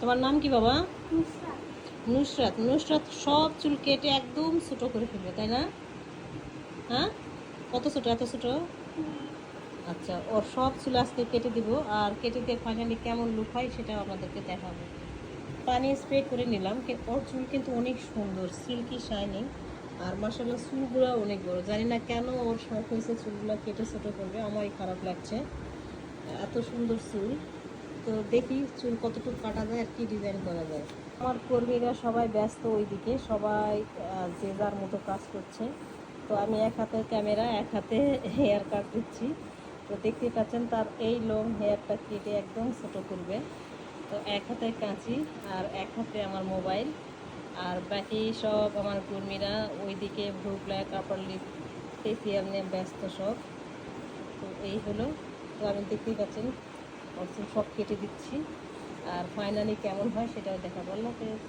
তোমার নাম কি বাবা? নুসরাত। নুসরাত। নুসরাত সব চুল কেটে একদম ছোট করে ফেলবে, তাই না? হ্যাঁ, কত ছোট? এত ছোট? আচ্ছা, ওর সব চুল আজকে কেটে দিব, আর কেটে দিয়ে ফাইনালি কেমন লুক হয় সেটাও আপনাদেরকে দেখাবো। পানি স্প্রে করে নিলাম। ওর চুল কিন্তু অনেক সুন্দর, সিল্কি শাইনিং, আর মাসাল্লাহ চুলগুলো অনেক বড়। জানি না কেন ওর শখ হয়েছে চুলগুলো কেটে ছোটো করবে, আমারই খারাপ লাগছে। এত সুন্দর চুল। তো দেখি চুল কতটুকু কাটা যায় আর কি ডিজাইন করা যায়। আমার কর্মীরা সবাই ব্যস্ত ওইদিকে, সবাই যে যার মতো কাজ করছে। তো আমি এক হাতে ক্যামেরা, এক হাতে হেয়ার কাট দিচ্ছি। তো দেখতেই পাচ্ছেন তার এই লং হেয়ারটা কেটে একদম ছোটো করবে। তো এক হাতে কাঁচি আর এক হাতে আমার মোবাইল, আর বাকি সব আমার কর্মীরা ওইদিকে ভ্রু প্লাক, আপার লিপ, ফেসিয়াল নিয়ে ব্যস্ত সব। তো এই হলো। তো আমি দেখতেই পাচ্ছেন ওর চুল সব কেটে দিচ্ছি, আর ফাইনালি কেমন হয় সেটাও দেখাবো। আল্লাহ হাফেজ।